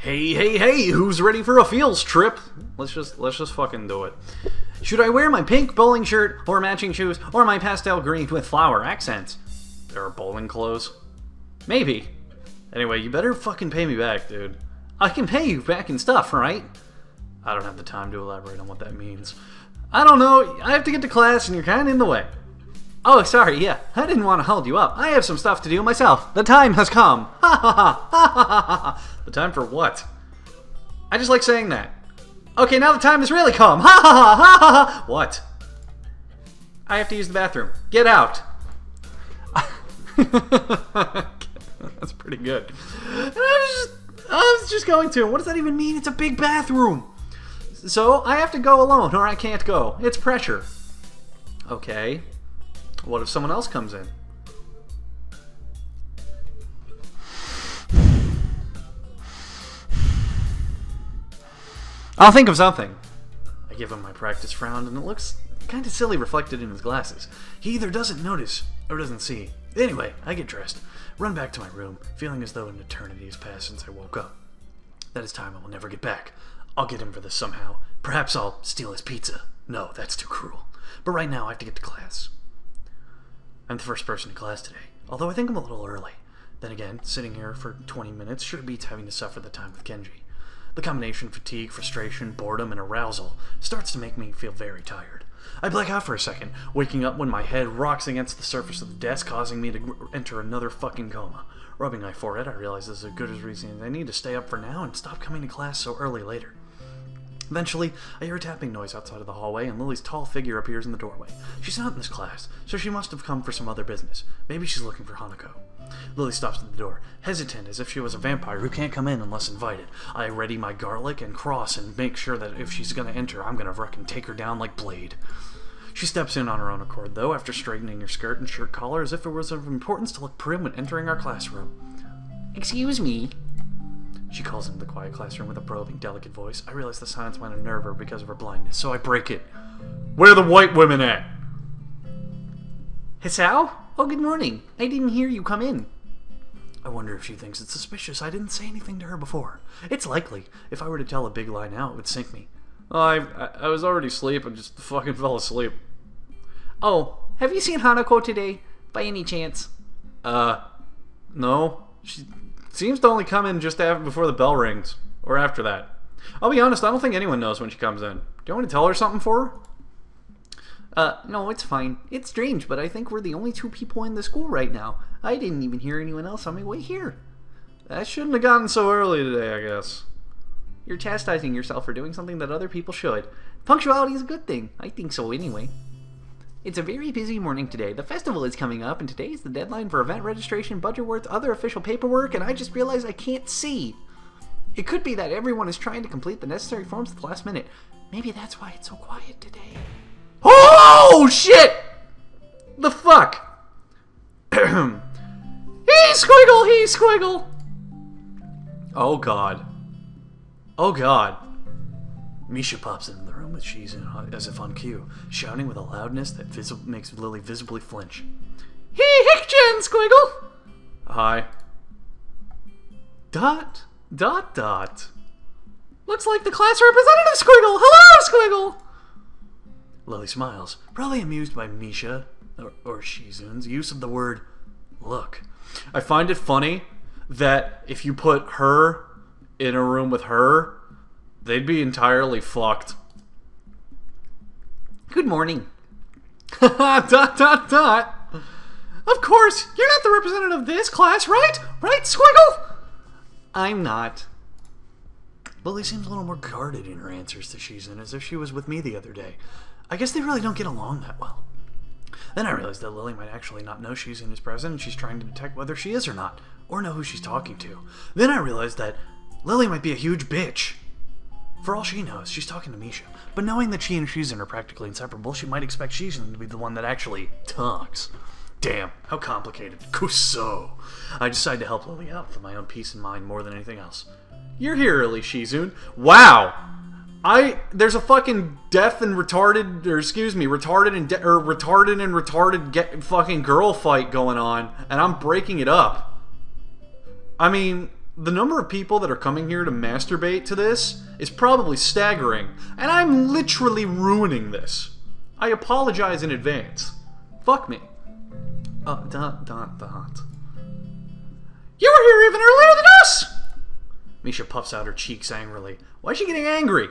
Hey, hey, hey, who's ready for a fields trip? Let's just fucking do it. Should I wear my pink bowling shirt or matching shoes or my pastel green with flower accents? There are bowling clothes? Maybe. Anyway, you better fucking pay me back, dude. I can pay you back in stuff, right? I don't have the time to elaborate on what that means. I don't know, I have to get to class and you're kinda in the way. Oh, sorry, yeah, I didn't want to hold you up. I have some stuff to do myself. The time has come. Ha ha ha, ha ha ha ha. The time for what? I just like saying that. Okay, now the time has really come. Ha ha ha ha ha ha. What? I have to use the bathroom. Get out. That's pretty good. And I was just going to. What does that even mean? It's a big bathroom. So I have to go alone or I can't go. It's pressure. Okay. What if someone else comes in? I'll think of something. I give him my practice frown, and it looks kind of silly reflected in his glasses. He either doesn't notice or doesn't see. Anyway, I get dressed, run back to my room, feeling as though an eternity has passed since I woke up. That is time I will never get back. I'll get him for this somehow. Perhaps I'll steal his pizza. No, that's too cruel. But right now I have to get to class. I'm the first person in class today, although I think I'm a little early. Then again, sitting here for 20 minutes sure beats having to suffer the time with Kenji. The combination of fatigue, frustration, boredom, and arousal starts to make me feel very tired. I black out for a second, waking up when my head rocks against the surface of the desk, causing me to enter another fucking coma. Rubbing my forehead, I realize this is as good as reason as I need to stay up for now and stop coming to class so early later. Eventually, I hear a tapping noise outside of the hallway, and Lily's tall figure appears in the doorway. She's not in this class, so she must have come for some other business. Maybe she's looking for Hanako. Lily stops at the door, hesitant as if she was a vampire who can't come in unless invited. I ready my garlic and cross and make sure that if she's gonna enter, I'm gonna fucking take her down like Blade. She steps in on her own accord, though, after straightening her skirt and shirt collar as if it was of importance to look prim when entering our classroom. Excuse me. She calls into the quiet classroom with a probing, delicate voice. I realize the silence might unnerve her because of her blindness, so I break it. Where are the white women at? Hisao? Oh, good morning. I didn't hear you come in. I wonder if she thinks it's suspicious I didn't say anything to her before. It's likely. If I were to tell a big lie now, it would sink me. Oh, I was already asleep and just fucking fell asleep. Oh, have you seen Hanako today, by any chance? No. She seems to only come in just before the bell rings, or after that. I'll be honest, I don't think anyone knows when she comes in. Do you want me to tell her something for her? No, it's fine. It's strange, but I think we're the only two people in the school right now. I didn't even hear anyone else on my way here. I shouldn't have gotten so early today, I guess. You're chastising yourself for doing something that other people should. Punctuality is a good thing. I think so anyway. It's a very busy morning today. The festival is coming up, and today is the deadline for event registration, budget worth, other official paperwork, and I just realized I can't see. It could be that everyone is trying to complete the necessary forms at the last minute. Maybe that's why it's so quiet today. Oh, shit! The fuck? He squiggle, he squiggle! Oh, God. Oh, God. Misha pops into the room with Shizun as if on cue, shouting with a loudness that makes Lily visibly flinch. He hick-chan, squiggle! Hi. Dot, dot, dot. Looks like the class representative, squiggle! Hello, squiggle! Lily smiles, probably amused by Misha, or Shizun's, use of the word look. I find it funny that if you put her in a room with her, they'd be entirely fucked. Good morning. Dot, dot, dot. Of course, you're not the representative of this class, right? Right, squiggle? I'm not. Lily seems a little more guarded in her answers to Shizun, as if she was with me the other day. I guess they really don't get along that well. Then I realized that Lily might actually not know Shizun is present, and she's trying to detect whether she is or not, or know who she's talking to. Then I realized that Lily might be a huge bitch. For all she knows, she's talking to Misha, but knowing that she and Shizun are practically inseparable, she might expect Shizun to be the one that actually talks. Damn, how complicated. Kuso. I decide to help Lily out for my own peace of mind more than anything else. You're here early, Shizun. Wow! There's a fucking deaf and retarded, or excuse me, retarded and retarded fucking girl fight going on, and I'm breaking it up. I mean, the number of people that are coming here to masturbate to this is probably staggering, and I'm literally ruining this. I apologize in advance. Fuck me. You were here even earlier than us! Misha puffs out her cheeks angrily. Why is she getting angry?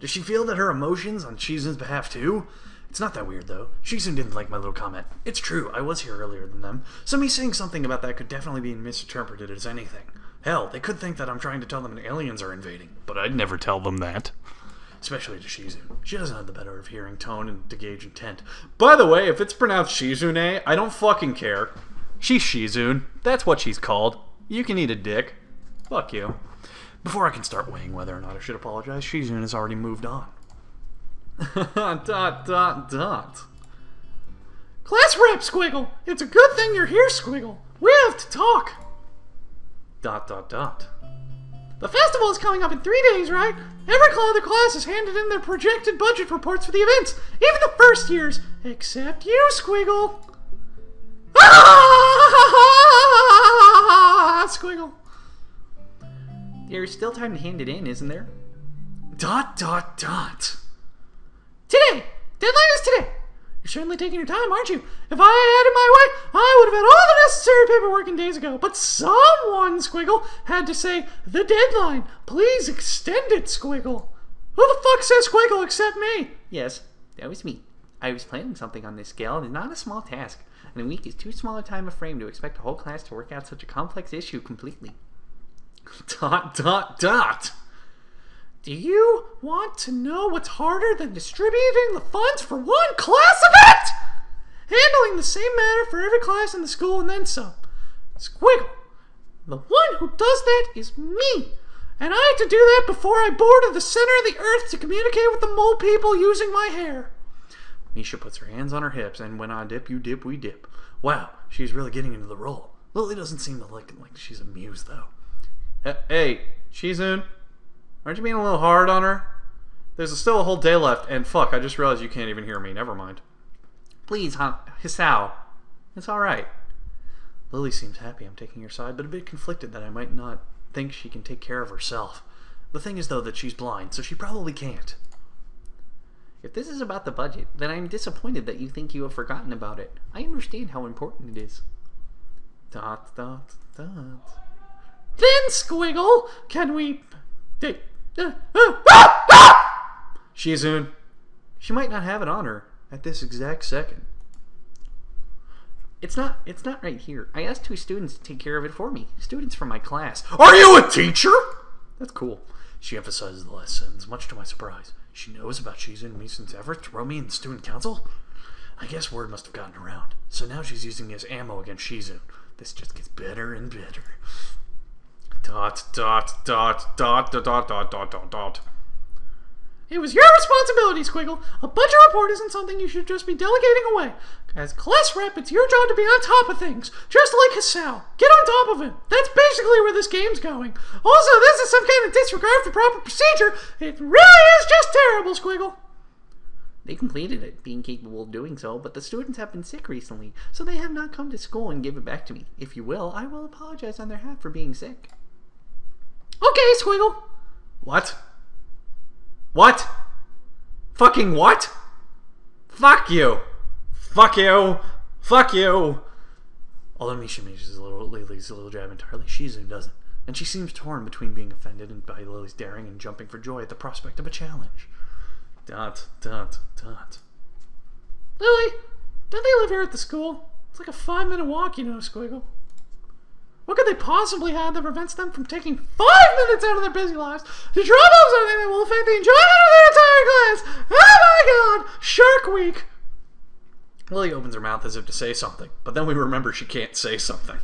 Does she feel that her emotions on Shizun's behalf too? It's not that weird though. Shizun didn't like my little comment. It's true, I was here earlier than them, so me saying something about that could definitely be misinterpreted as anything. Hell, they could think that I'm trying to tell them aliens are invading, but I'd never tell them that. Especially to Shizun. She doesn't have the better of hearing tone and to gauge intent. By the way, if it's pronounced Shizune, I don't fucking care. She's Shizun. That's what she's called. You can eat a dick. Fuck you. Before I can start weighing whether or not I should apologize, Shizun has already moved on. Class rep, Squiggle! It's a good thing you're here, Squiggle. We have to talk. The festival is coming up in 3 days, right? Every other class has handed in their projected budget reports for the events, even the first years, except you, Squiggle. Squiggle. There's still time to hand it in, isn't there? Today! Deadline is today! You're certainly taking your time, aren't you? If I had it my way, I would have had all the necessary paperwork in days ago. But someone, Squiggle, had to say, the deadline. Please extend it, Squiggle. Who the fuck says Squiggle except me? Yes, that was me. I was planning something on this scale, and it's not a small task. And a week is too small a time frame to expect a whole class to work out such a complex issue completely. Do you want to know what's harder than distributing the funds for one class event? Handling the same matter for every class in the school and then some. Squiggle, the one who does that is me. And I had to do that before I boarded the center of the earth to communicate with the mole people using my hair. Misha puts her hands on her hips, and when I dip, you dip, we dip. Wow, she's really getting into the role. Lily doesn't seem to like she's amused, though. Hey, Shizun, aren't you being a little hard on her? There's still a whole day left, and fuck, I just realized you can't even hear me. Never mind. Please, Hisao. It's alright. Lily seems happy I'm taking her side, but a bit conflicted that I might not think she can take care of herself. The thing is, though, that she's blind, so she probably can't. If this is about the budget, then I'm disappointed that you think you have forgotten about it. I understand how important it is. Then, Squiggle, can we... Shizun. She might not have it on her at this exact second. It's not right here. I asked 2 students to take care of it for me. Students from my class. Are you a teacher? That's cool. She emphasizes the last sentence, much to my surprise. She knows about Shizun and me since ever throw me in the student council? I guess word must have gotten around. So now she's using me as ammo against Shizun. This just gets better and better. ... It was your responsibility, Squiggle. A budget report isn't something you should just be delegating away. As class rep, it's your job to be on top of things, just like Hisao. Get on top of it. That's basically where this game's going. Also, this is some kind of disregard for proper procedure. It really is just terrible, Squiggle. They completed it, being capable of doing so, but the students have been sick recently, so they have not come to school and give it back to me. If you will, I will apologize on their behalf for being sick. Okay, Squiggle. What? What? Fucking what? Fuck you. Fuck you. Fuck you. Although Misha uses Lily's a little jab entirely, Shizun doesn't. And she seems torn between being offended by Lily's daring and jumping for joy at the prospect of a challenge. Lily, don't they live here at the school? It's like a 5-minute walk, you know, Squiggle. What could they possibly have that prevents them from taking 5 minutes out of their busy lives to drop off something that will affect the enjoyment of their entire class? Oh my god! Shark Week! Lily opens her mouth as if to say something, but then we remember she can't say something.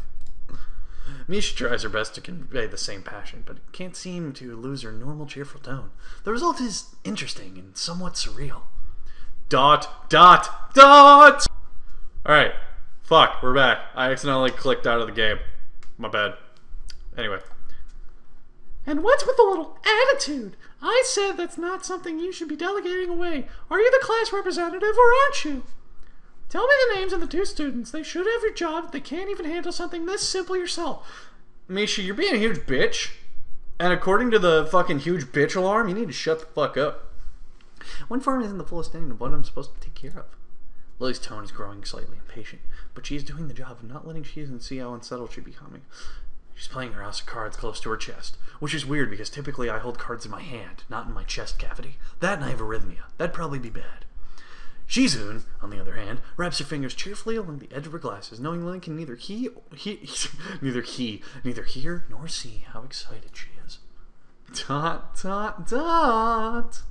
Misha tries her best to convey the same passion, but can't seem to lose her normal cheerful tone. The result is interesting and somewhat surreal. ... Alright. Fuck, we're back. I accidentally clicked out of the game. My bad. Anyway. And what's with the little attitude? I said that's not something you should be delegating away. Are you the class representative or aren't you? Tell me the names of the 2 students. They should have your job if they can't even handle something this simple yourself. Misha, you're being a huge bitch. And according to the fucking huge bitch alarm, you need to shut the fuck up. One farm isn't the full extent of what I'm supposed to take care of. Lily's tone is growing slightly impatient, but she is doing the job of not letting Shizun see how unsettled she's becoming. She's playing her house of cards close to her chest, which is weird because typically I hold cards in my hand, not in my chest cavity. That and I have arrhythmia. That'd probably be bad. Shizun, on the other hand, wraps her fingers cheerfully along the edge of her glasses, knowing Lily can neither hear nor see how excited she is. Dot, dot, dot.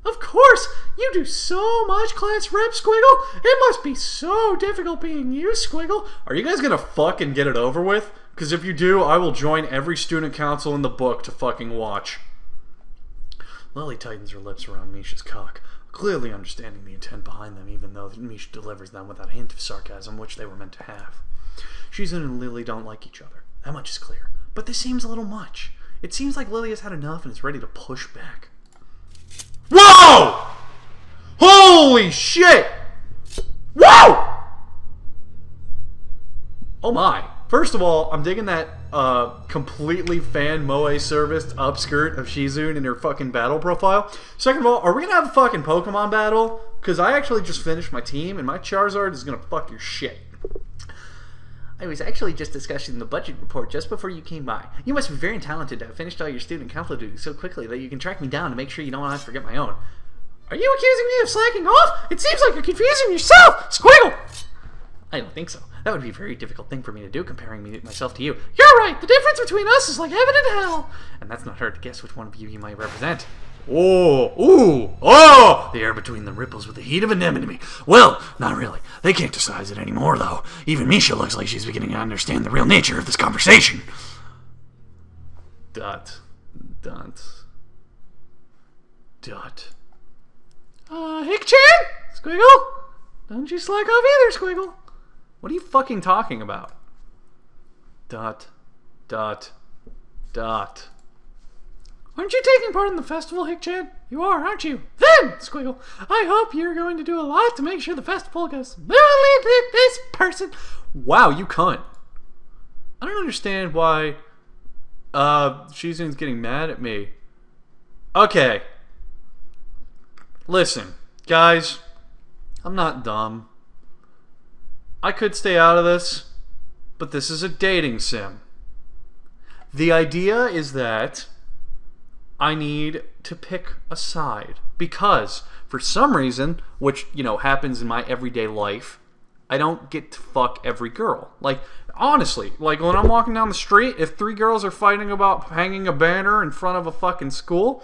Of course! You do so much class rep, Squiggle! It must be so difficult being you, Squiggle! Are you guys gonna fucking get it over with? Because if you do, I will join every student council in the book to fucking watch. Lily tightens her lips around Misha's cock, clearly understanding the intent behind them, even though Misha delivers them without a hint of sarcasm, which they were meant to have. Shizun and Lily don't like each other. That much is clear. But this seems a little much. It seems like Lily has had enough and is ready to push back. Whoa! Holy shit! Whoa! Oh my. First of all, I'm digging that completely fan moe serviced upskirt of Shizun in her fucking battle profile. Second of all, are we gonna have a fucking Pokemon battle? Because I actually just finished my team and my Charizard is gonna fuck your shit. I was actually just discussing the budget report just before you came by. You must be very talented to have finished all your student council duties so quickly that you can track me down to make sure you don't want to forget my own. Are you accusing me of slacking off? It seems like you're confusing yourself! Squiggle! I don't think so. That would be a very difficult thing for me to do, comparing myself to you. You're right! The difference between us is like heaven and hell! And that's not hard to guess which one of you might represent. Oh, ooh, oh! The air between them ripples with the heat of anemone. Well, not really. They can't decide it anymore, though. Even Misha looks like she's beginning to understand the real nature of this conversation. Dot. Hick-chan? Squiggle? Don't you slack off either, Squiggle. What are you fucking talking about? Dot. Aren't you taking part in the festival, Hick-chan? You are, aren't you? Then, Squiggle, I hope you're going to do a lot to make sure the festival goes smoothly with this person. Wow, you cunt. I don't understand why Shizun's getting mad at me. Okay. Listen, guys, I'm not dumb. I could stay out of this, but this is a dating sim. The idea is that I need to pick a side because for some reason, which, you know, happens in my everyday life, I don't get to fuck every girl. Like, honestly, like when I'm walking down the street, if 3 girls are fighting about hanging a banner in front of a fucking school,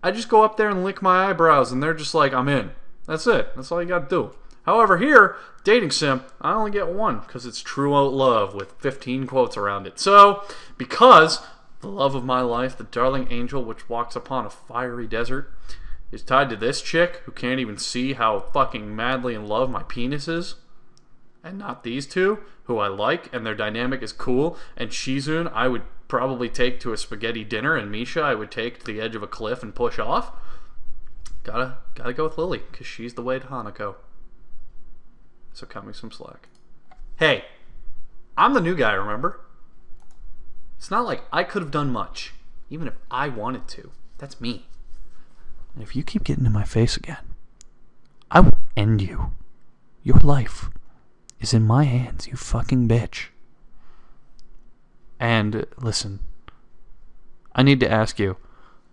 I just go up there and lick my eyebrows and they're just like, I'm in. That's it. That's all you gotta do. However, here, dating sim, I only get one because it's true love with 15 quotes around it. So, because the love of my life, the darling angel which walks upon a fiery desert, is tied to this chick who can't even see how fucking madly in love my penis is, and not these two, who I like, and their dynamic is cool, and Shizun I would probably take to a spaghetti dinner, and Misha I would take to the edge of a cliff and push off. Gotta go with Lily, because she's the way to Hanako. So cut me some slack. Hey, I'm the new guy, remember? It's not like I could have done much, even if I wanted to. That's me. And if you keep getting in my face again, I will end you. Your life is in my hands, you fucking bitch. And listen, I need to ask you,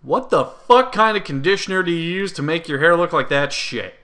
what the fuck kind of conditioner do you use to make your hair look like that shit?